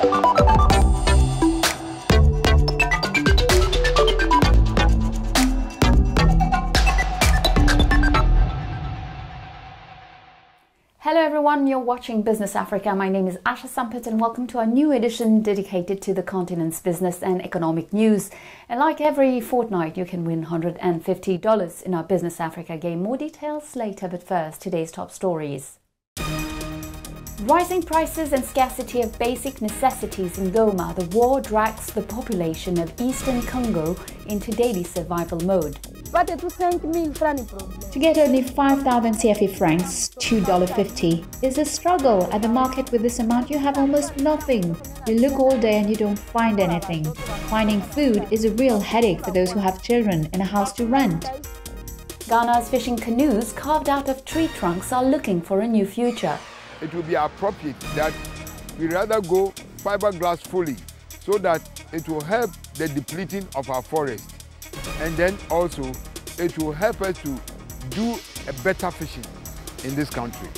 Hello everyone, you're watching Business Africa. My name is Asha Sampit and welcome to our new edition dedicated to the continent's business and economic news. And like every fortnight, you can win $150 in our Business Africa game. More details later, but first, today's top stories. Rising prices and scarcity of basic necessities in Goma, the war drags the population of eastern Congo into daily survival mode. To get only 5,000 CFA francs, $2.50, is a struggle. At the market with this amount, you have almost nothing. You look all day and you don't find anything. Finding food is a real headache for those who have children and a house to rent. Ghana's fishing canoes carved out of tree trunks are looking for a new future. It will be appropriate that we rather go fiberglass fully so that it will help the depleting of our forest. And then also, it will help us to do a better fishing in this country.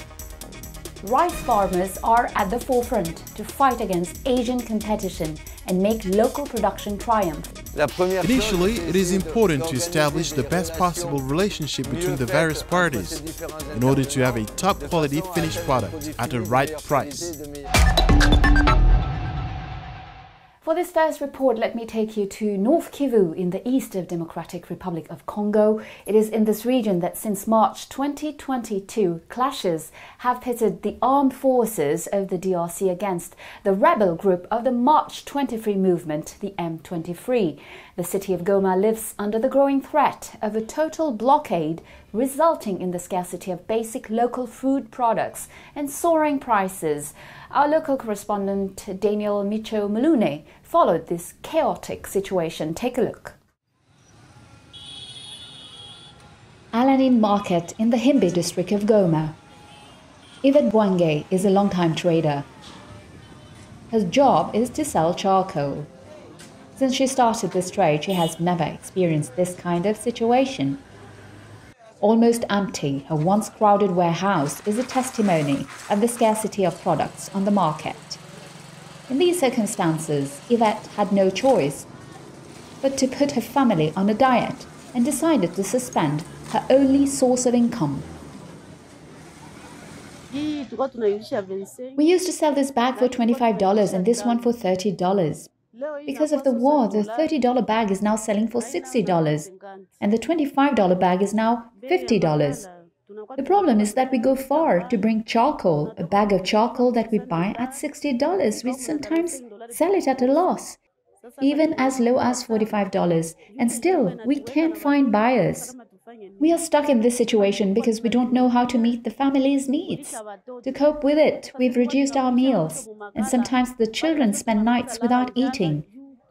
Rice farmers are at the forefront to fight against Asian competition and make local production triumph. Initially, it is important to establish the best possible relationship between the various parties in order to have a top-quality finished product at the right price. For this first report, let me take you to North Kivu in the east of Democratic Republic of Congo. It is in this region that since March 2022, clashes have pitted the armed forces of the DRC against the rebel group of the March 23 movement, the M23. The city of Goma lives under the growing threat of a total blockade, resulting in the scarcity of basic local food products and soaring prices. Our local correspondent Daniel Micho Malune followed this chaotic situation. Take a look. Alanin Market in the Himbe district of Goma. Yvette Bwange is a long-time trader. Her job is to sell charcoal. Since she started this trade, she has never experienced this kind of situation. Almost empty, her once crowded warehouse is a testimony of the scarcity of products on the market. In these circumstances, Yvette had no choice but to put her family on a diet and decided to suspend her only source of income. We used to sell this bag for $25 and this one for $30. Because of the war, the $30 bag is now selling for $60 and the $25 bag is now $50. The problem is that we go far to bring charcoal. A bag of charcoal that we buy at $60, we sometimes sell it at a loss, even as low as $45, and still we can't find buyers. We are stuck in this situation because we don't know how to meet the family's needs. To cope with it, we've reduced our meals, and sometimes the children spend nights without eating.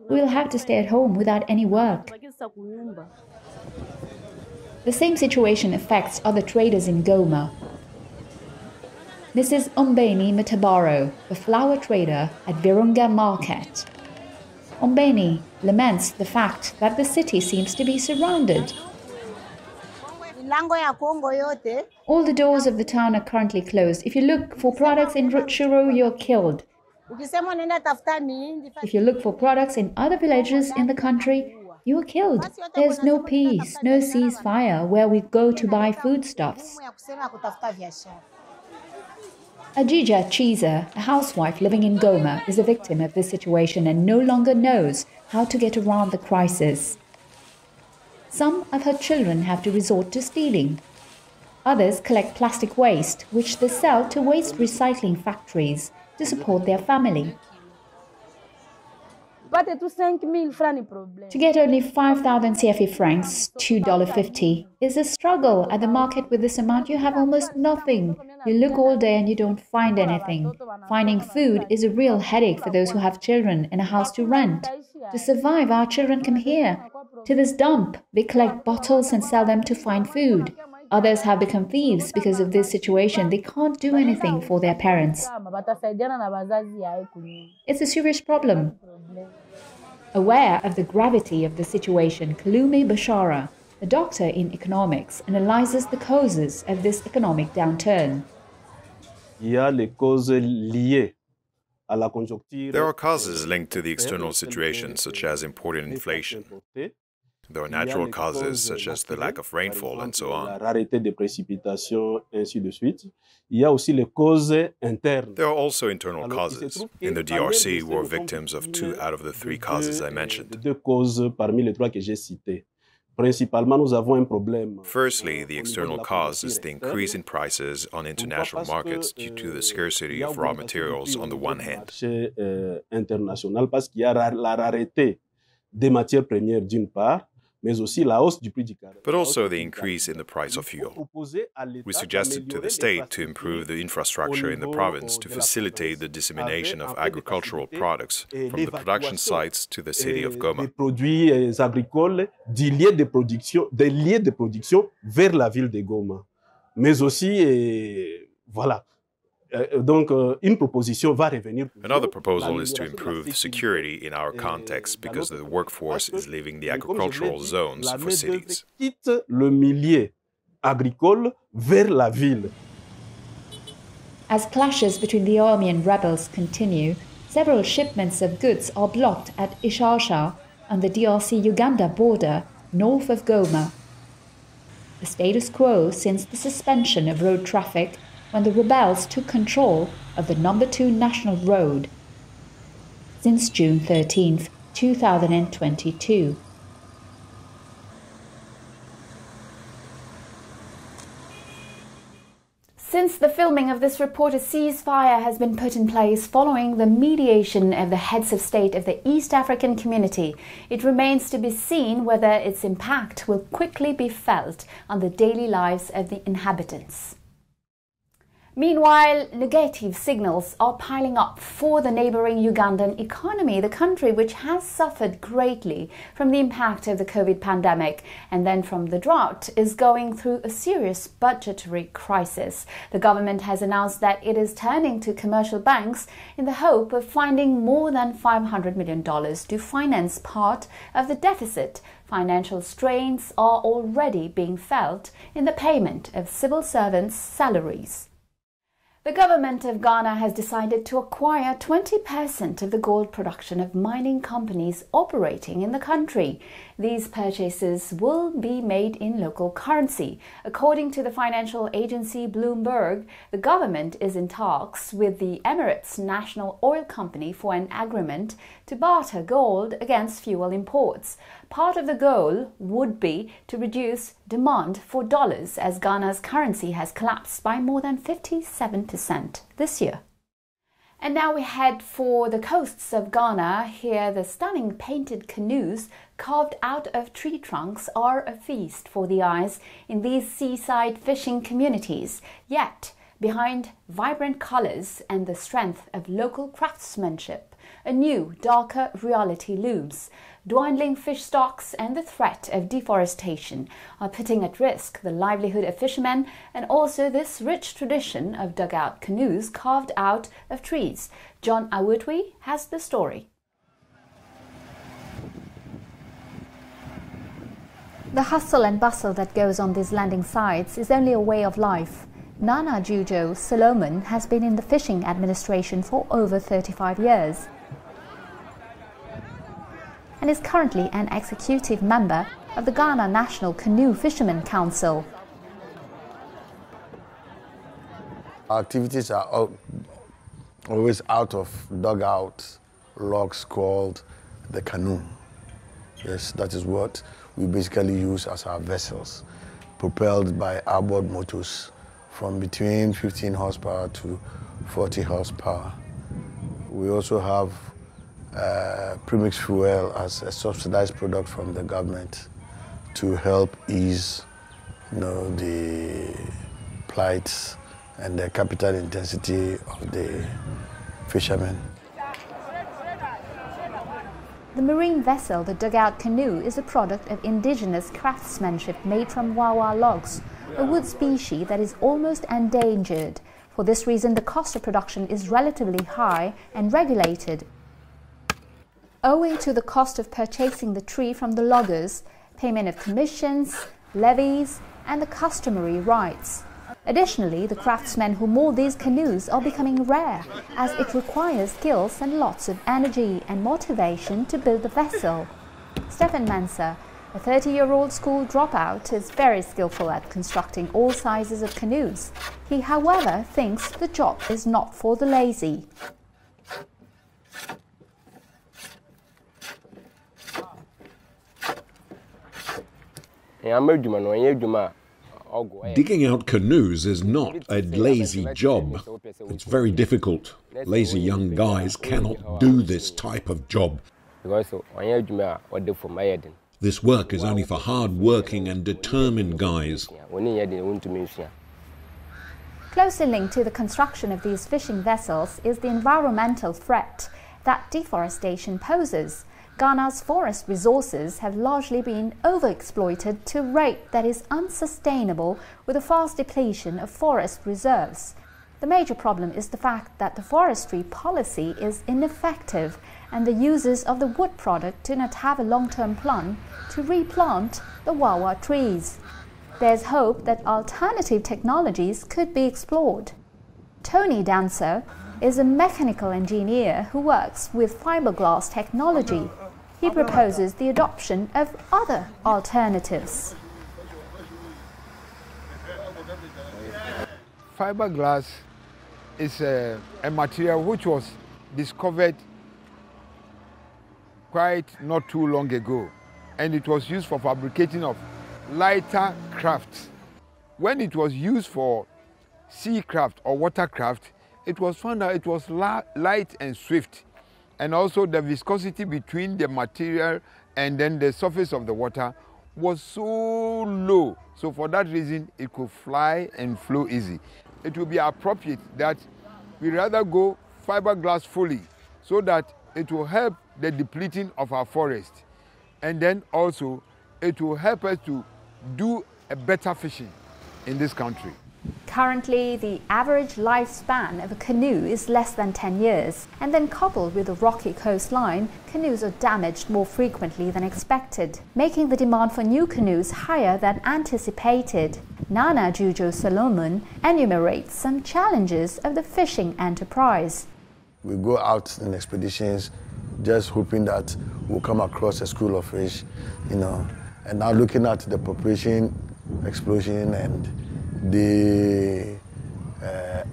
We will have to stay at home without any work. The same situation affects other traders in Goma. Mrs. Ombeni Metabaro, a flour trader at Virunga Market. Ombeni laments the fact that the city seems to be surrounded. All the doors of the town are currently closed. If you look for products in Rutshuru, you're killed. If you look for products in other villages in the country, you are killed. There's no peace, no ceasefire where we go to buy foodstuffs. Ajija Chiza, a housewife living in Goma, is a victim of this situation and no longer knows how to get around the crisis. Some of her children have to resort to stealing. Others collect plastic waste, which they sell to waste recycling factories to support their family. To get only 5,000 CFA francs, $2.50, is a struggle. At the market with this amount, you have almost nothing. You look all day and you don't find anything. Finding food is a real headache for those who have children and a house to rent. To survive, our children come here to this dump. They collect bottles and sell them to find food. Others have become thieves because of this situation. They can't do anything for their parents. It's a serious problem. Aware of the gravity of the situation, Kalume Bashara, a doctor in economics, analyzes the causes of this economic downturn. Il y a les causes liées There are causes linked to the external situation, such as imported inflation. There are natural causes, such as the lack of rainfall and so on. There are also internal causes. In the DRC, we're victims of 2 out of the 3 causes I mentioned. Firstly, the external cause is the increase in prices on international markets due to the scarcity of raw materials on the one hand. But also the increase in the price of fuel. We suggested to the state to improve the infrastructure in the province to facilitate the dissemination of agricultural products from the production sites to the city of Goma. Des lieux de production vers la ville de Goma. Mais aussi, voilà. Donc, une proposition va revenir. Another proposal is to improve security in our context because the workforce is leaving the agricultural zones for cities. Quitte le milieu agricole vers la ville. As clashes between the army and rebels continue, several shipments of goods are blocked at Ishasha on the DRC-Uganda border north of Goma. The status quo since the suspension of road traffic when the rebels took control of the number 2 national road since June 13, 2022. Since the filming of this report, a ceasefire has been put in place following the mediation of the heads of state of the East African community. It remains to be seen whether its impact will quickly be felt on the daily lives of the inhabitants. Meanwhile, negative signals are piling up for the neighboring Ugandan economy, the country which has suffered greatly from the impact of the COVID pandemic and then from the drought is going through a serious budgetary crisis. The government has announced that it is turning to commercial banks in the hope of finding more than $500 million to finance part of the deficit. Financial strains are already being felt in the payment of civil servants' salaries. The government of Ghana has decided to acquire 20% of the gold production of mining companies operating in the country. These purchases will be made in local currency. According to the financial agency Bloomberg, the government is in talks with the Emirates National Oil Company for an agreement to barter gold against fuel imports. Part of the goal would be to reduce demand for dollars as Ghana's currency has collapsed by more than 57% this year. And now we head for the coasts of Ghana. Here the stunning painted canoes carved out of tree trunks are a feast for the eyes in these seaside fishing communities. Yet, behind vibrant colors and the strength of local craftsmanship, a new, darker reality looms. Dwindling fish stocks and the threat of deforestation are putting at risk the livelihood of fishermen and also this rich tradition of dugout canoes carved out of trees. John Awutwi has the story. The hustle and bustle that goes on these landing sites is only a way of life. Nana Jujo Solomon has been in the fishing administration for over 35 years. And is currently an executive member of the Ghana National Canoe Fishermen Council. Our activities are always out of dugout logs called the canoe. Yes, that is what we basically use as our vessels, propelled by outboard motors from between 15 horsepower to 40 horsepower. We also have premix fuel as a subsidized product from the government to help ease, the plight and the capital intensity of the fishermen. The marine vessel, the dugout canoe, is a product of indigenous craftsmanship made from wawa logs, a wood species that is almost endangered. For this reason, the cost of production is relatively high and regulated, owing to the cost of purchasing the tree from the loggers, payment of commissions, levies, and the customary rights. Additionally, the craftsmen who mold these canoes are becoming rare, as it requires skills and lots of energy and motivation to build the vessel. Stefan Manser, a 30-year-old school dropout, is very skillful at constructing all sizes of canoes. He, however, thinks the job is not for the lazy. Digging out canoes is not a lazy job. It's very difficult. Lazy young guys cannot do this type of job. This work is only for hard-working and determined guys. Closely linked to the construction of these fishing vessels is the environmental threat that deforestation poses. Ghana's forest resources have largely been overexploited to a rate that is unsustainable, with a fast depletion of forest reserves. The major problem is the fact that the forestry policy is ineffective and the users of the wood product do not have a long-term plan to replant the wawa trees. There's hope that alternative technologies could be explored. Tony Dancer is a mechanical engineer who works with fiberglass technology. He proposes the adoption of other alternatives. Fiberglass is a material which was discovered quite not too long ago, and it was used for fabricating of lighter crafts. When it was used for sea craft or watercraft, it was found that it was light and swift, and also the viscosity between the material and then the surface of the water was so low. So for that reason, it could fly and flow easy. It will be appropriate that we rather go fiberglass fully, so that it will help the depleting of our forest, and then also it will help us to do a better fishing in this country. Currently, the average lifespan of a canoe is less than 10 years, and then coupled with a rocky coastline, canoes are damaged more frequently than expected, making the demand for new canoes higher than anticipated. Nana Jujo Solomon enumerates some challenges of the fishing enterprise. We go out in expeditions just hoping that we'll come across a school of fish, and now looking at the population explosion and the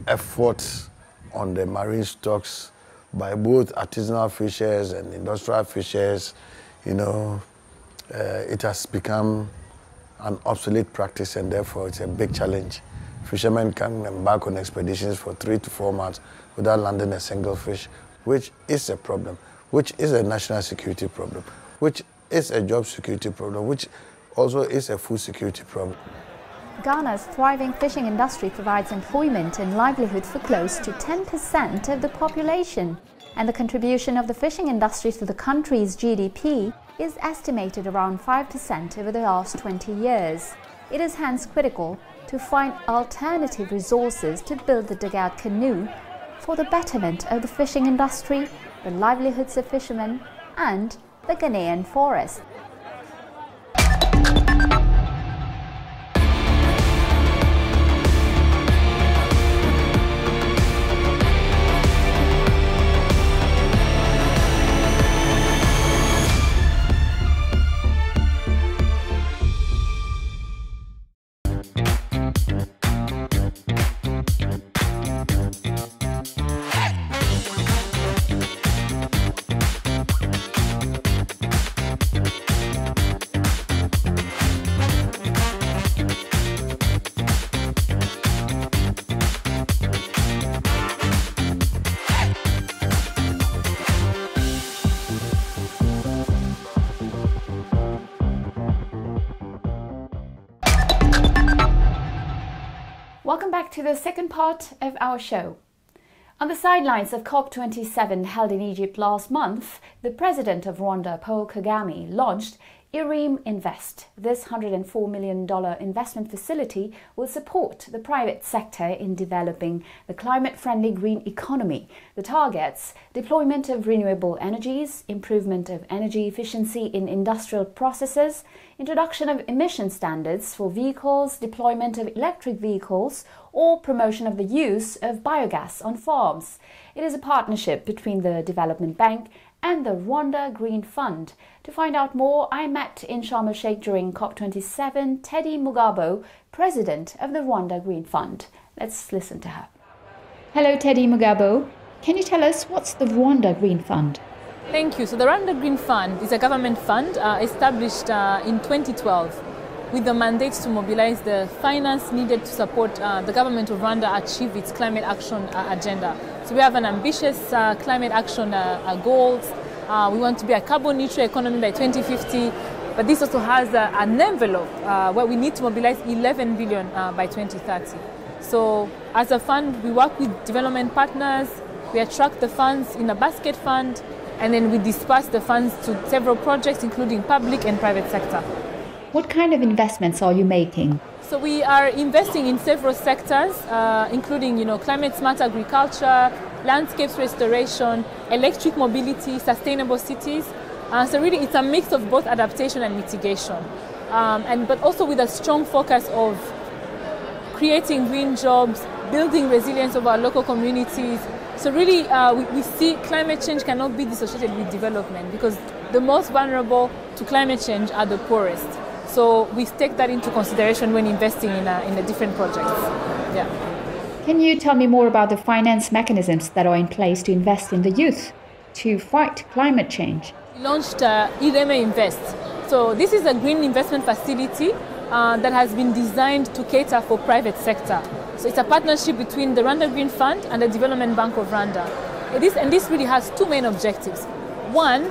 efforts on the marine stocks by both artisanal fishers and industrial fishers, it has become an obsolete practice, and therefore it's a big challenge. Fishermen can embark on expeditions for 3 to 4 months without landing a single fish, which is a problem, which is a national security problem, which is a job security problem, which also is a food security problem. Ghana's thriving fishing industry provides employment and livelihood for close to 10% of the population, and the contribution of the fishing industry to the country's GDP is estimated around 5% over the last 20 years. It is hence critical to find alternative resources to build the dugout canoe for the betterment of the fishing industry, the livelihoods of fishermen, and the Ghanaian forest. Welcome back to the second part of our show. On the sidelines of COP27 held in Egypt last month, the president of Rwanda, Paul Kagame, launched IRIM Invest. This $104 million investment facility will support the private sector in developing the climate-friendly green economy. The targets: deployment of renewable energies, improvement of energy efficiency in industrial processes, introduction of emission standards for vehicles, deployment of electric vehicles, or promotion of the use of biogas on farms. It is a partnership between the Development Bank and the Rwanda Green Fund. To find out more, I met in Sharm el-Sheikh during COP27 Teddy Mugabo, president of the Rwanda Green Fund. Let's listen to her. Hello, Teddy Mugabo. Can you tell us what's the Rwanda Green Fund? Thank you. So the Rwanda Green Fund is a government fund established in 2012 with the mandate to mobilize the finance needed to support the government of Rwanda achieve its climate action agenda. So we have an ambitious climate action goals. We want to be a carbon neutral economy by 2050, but this also has an envelope where we need to mobilize 11 billion by 2030. So as a fund, we work with development partners, we attract the funds in a basket fund, and then we disperse the funds to several projects, including public and private sector. What kind of investments are you making? So we are investing in several sectors, including climate smart agriculture, landscapes restoration, electric mobility, sustainable cities. So really it's a mix of both adaptation and mitigation. But also with a strong focus of creating green jobs, building resilience of our local communities. So really we see climate change cannot be dissociated with development because the most vulnerable to climate change are the poorest. So we take that into consideration when investing in the different projects. Yeah. Can you tell me more about the finance mechanisms that are in place to invest in the youth to fight climate change? We launched Ireme Invest. So this is a green investment facility that has been designed to cater for private sector. So it's a partnership between the Rwanda Green Fund and the Development Bank of Rwanda. This really has two main objectives. One,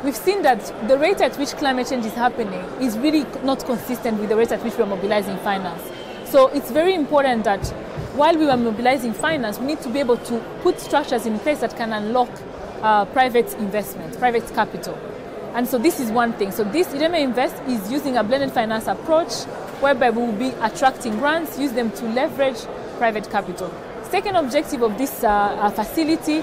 we've seen that the rate at which climate change is happening is really not consistent with the rate at which we're mobilizing finance. So it's very important that while we are mobilizing finance, we need to be able to put structures in place that can unlock private investment, private capital. And so this is one thing. So this Ireme Invest is using a blended finance approach whereby we will be attracting grants, use them to leverage private capital. Second objective of this facility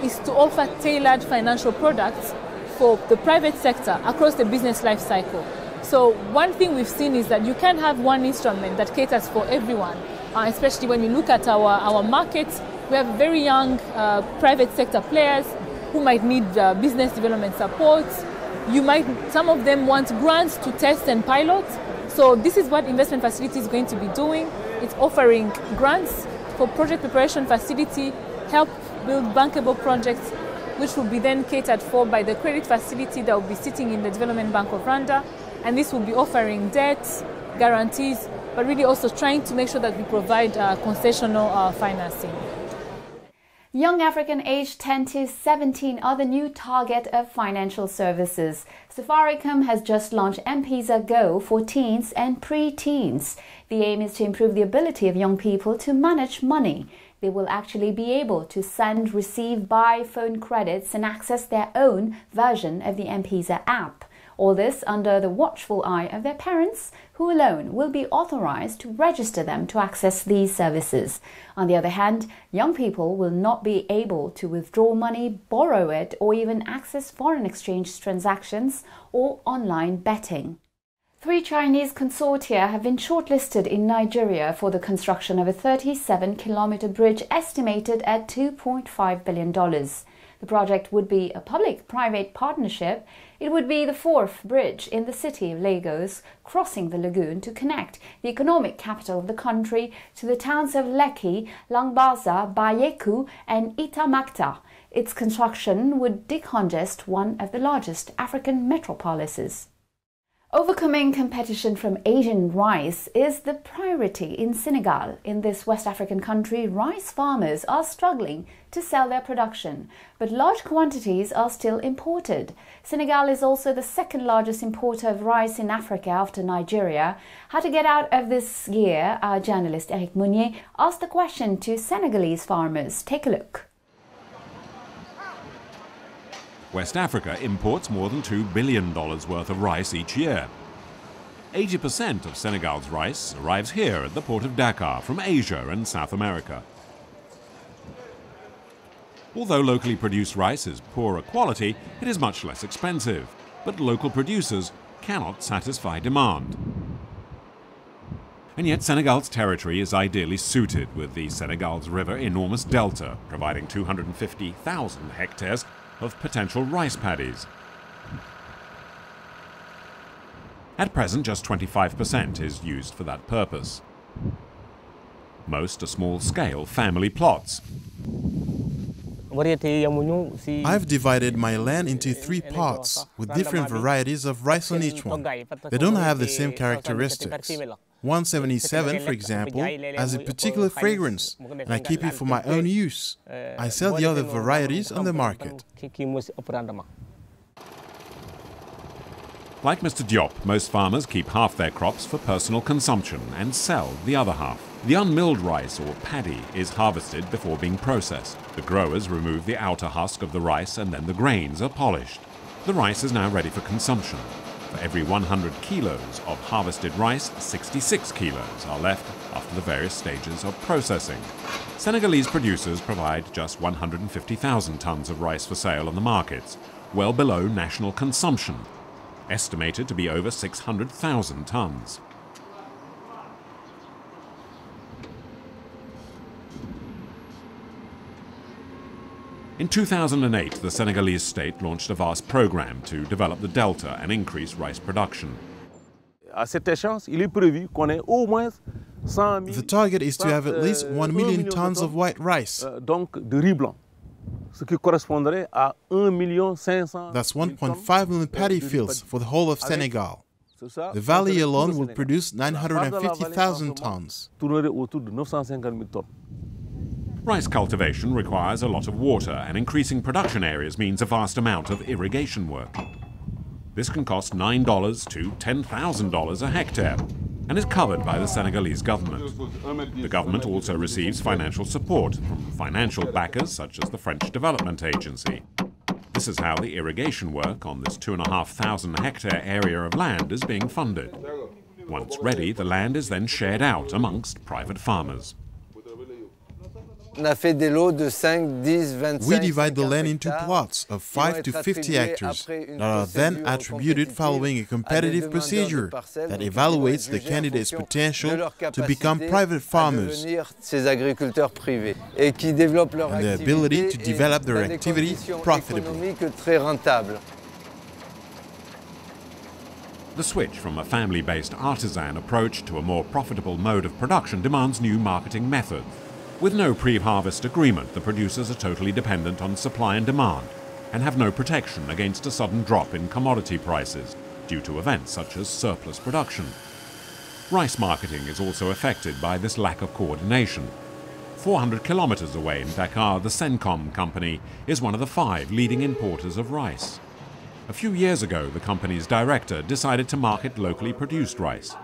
is to offer tailored financial products for the private sector across the business life cycle. So one thing we've seen is that you can't have one instrument that caters for everyone, especially when you look at our markets. We have very young private sector players who might need business development support. Some of them want grants to test and pilot. So this is what investment facility is going to be doing. It's offering grants for project preparation facility, help build bankable projects, which will be then catered for by the credit facility that will be sitting in the Development Bank of Rwanda. And this will be offering debts, guarantees, but really also trying to make sure that we provide concessional financing. Young African aged 10 to 17 are the new target of financial services. Safaricom has just launched M-Pesa Go for teens and pre-teens. The aim is to improve the ability of young people to manage money. They will actually be able to send, receive, buy phone credits and access their own version of the M-Pesa app. All this under the watchful eye of their parents, who alone will be authorized to register them to access these services. On the other hand, young people will not be able to withdraw money, borrow it, or even access foreign exchange transactions or online betting. 3 Chinese consortia have been shortlisted in Nigeria for the construction of a 37-kilometer bridge estimated at $2.5 billion. The project would be a public-private partnership. It would be the 4th bridge in the city of Lagos, crossing the lagoon to connect the economic capital of the country to the towns of Lekki, Langbaza, Bayeku and Itamakta. Its construction would decongest one of the largest African metropolises. Overcoming competition from Asian rice is the priority in Senegal. In this West African country, rice farmers are struggling to sell their production, but large quantities are still imported. Senegal is also the second largest importer of rice in Africa after Nigeria. How to get out of this gear, our journalist Eric Mounier asked the question to Senegalese farmers. Take a look. West Africa imports more than $2 billion worth of rice each year. 80% of Senegal's rice arrives here at the port of Dakar from Asia and South America. Although locally produced rice is poorer quality, it is much less expensive. But local producers cannot satisfy demand. And yet Senegal's territory is ideally suited, with the Senegal's river enormous delta providing 250,000 hectares of potential rice paddies. At present, just 25% is used for that purpose. Most are small-scale family plots. I've divided my land into 3 parts, with different varieties of rice on each one. They don't have the same characteristics. 177, for example, has a particular fragrance, and I keep it for my own use. I sell the other varieties on the market. Like Mr. Diop, most farmers keep half their crops for personal consumption and sell the other half. The unmilled rice, or paddy, is harvested before being processed. The growers remove the outer husk of the rice and then the grains are polished. The rice is now ready for consumption. For every 100 kilos of harvested rice, 66 kilos are left after the various stages of processing. Senegalese producers provide just 150,000 tons of rice for sale on the markets, well below national consumption, estimated to be over 600,000 tons. In 2008, the Senegalese state launched a vast program to develop the delta and increase rice production. The target is to have at least 1 million tons of white rice. That's 1.5 million paddy fields for the whole of Senegal. The valley alone will produce 950,000 tons. Rice cultivation requires a lot of water, and increasing production areas means a vast amount of irrigation work. This can cost $9 to $10,000 a hectare and is covered by the Senegalese government. The government also receives financial support from financial backers such as the French Development Agency. This is how the irrigation work on this 2,500 hectare area of land is being funded. Once ready, the land is then shared out amongst private farmers. We divide the land into plots of 5 to 50 hectares that are then attributed following a competitive procedure that evaluates the candidate's potential to become private farmers and their ability to develop their activity profitably. The switch from a family-based artisan approach to a more profitable mode of production demands new marketing methods. With no pre-harvest agreement, the producers are totally dependent on supply and demand and have no protection against a sudden drop in commodity prices due to events such as surplus production. Rice marketing is also affected by this lack of coordination. 400 kilometers away in Dakar, the Senegal company is one of the 5 leading importers of rice. A few years ago, the company's director decided to market locally produced rice.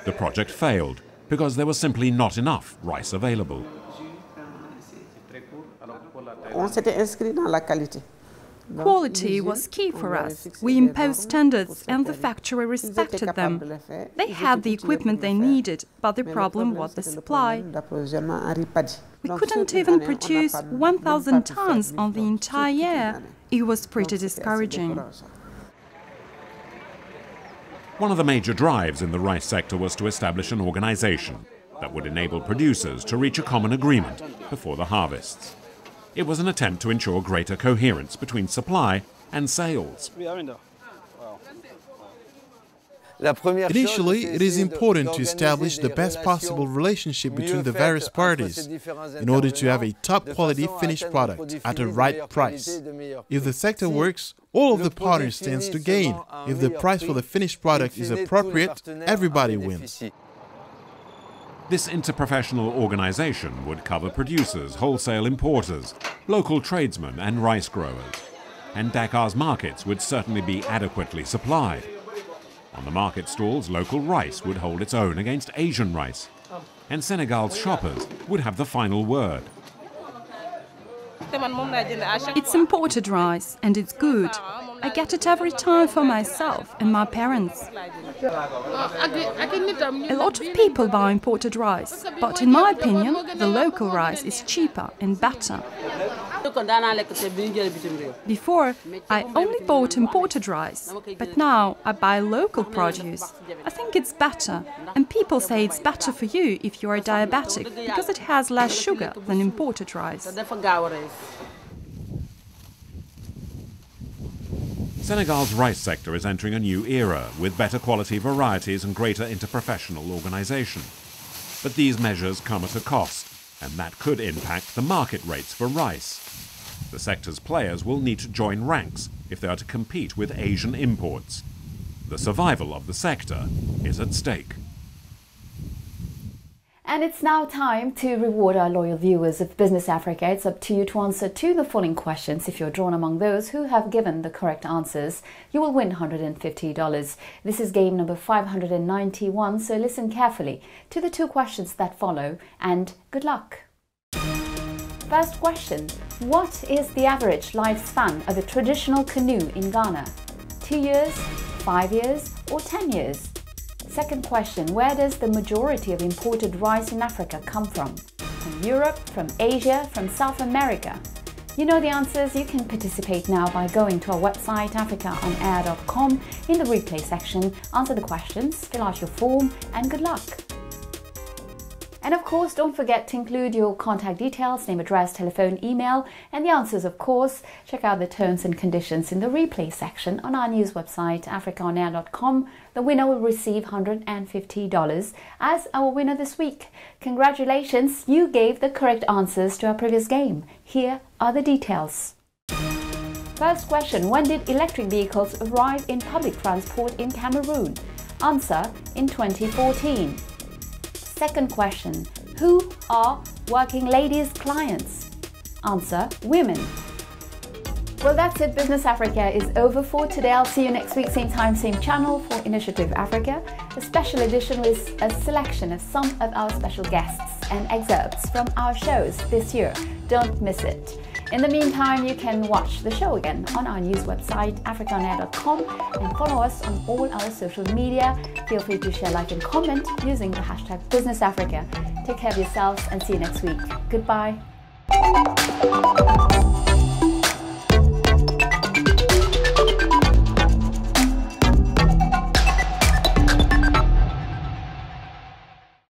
The project failed because there was simply not enough rice available. Quality was key for us. We imposed standards and the factory respected them. They had the equipment they needed, but the problem was the supply. We couldn't even produce 1,000 tons on the entire year. It was pretty discouraging. One of the major drives in the rice sector was to establish an organization that would enable producers to reach a common agreement before the harvests. It was an attempt to ensure greater coherence between supply and sales. Initially, it is important to establish the best possible relationship between the various parties in order to have a top-quality finished product at a right price. If the sector works, all of the parties stand to gain. If the price for the finished product is appropriate, everybody wins. This interprofessional organization would cover producers, wholesale importers, local tradesmen and rice growers. And Dakar's markets would certainly be adequately supplied. On the market stalls, local rice would hold its own against Asian rice. And Senegal's shoppers would have the final word. It's imported rice, and it's good. I get it every time for myself and my parents. A lot of people buy imported rice, but in my opinion, the local rice is cheaper and better. Before, I only bought imported rice, but now I buy local produce. I think it's better, and people say it's better for you if you are diabetic, because it has less sugar than imported rice. Senegal's rice sector is entering a new era, with better quality varieties and greater interprofessional organisation. But these measures come at a cost, and that could impact the market rates for rice. The sector's players will need to join ranks if they are to compete with Asian imports. The survival of the sector is at stake. And it's now time to reward our loyal viewers of Business Africa. It's up to you to answer to the following questions. If you're drawn among those who have given the correct answers, you will win $150. This is game number 591, so listen carefully to the two questions that follow, and good luck. First question: what is the average lifespan of a traditional canoe in Ghana? 2 years, 5 years, or 10 years? Second question: where does the majority of imported rice in Africa come from? From Europe, from Asia, from South America? You know the answers. You can participate now by going to our website africaonair.com. In the replay section, answer the questions, fill out your form, and good luck. And of course, don't forget to include your contact details, name, address, telephone, email, and the answers, of course. Check out the terms and conditions in the replay section on our news website, africaonair.com. The winner will receive $150 as our winner this week. Congratulations, you gave the correct answers to our previous game. Here are the details. First question: when did electric vehicles arrive in public transport in Cameroon? Answer: in 2014. Second question: who are working ladies' clients? Answer: women. Well, that's it. Business Africa is over for today. I'll see you next week, same time, same channel, for Initiative Africa, a special edition with a selection of some of our special guests and excerpts from our shows this year. Don't miss it. In the meantime, you can watch the show again on our news website, africaonair.com, and follow us on all our social media. Feel free to share, like, and comment using the hashtag Business Africa. Take care of yourselves and see you next week. Goodbye.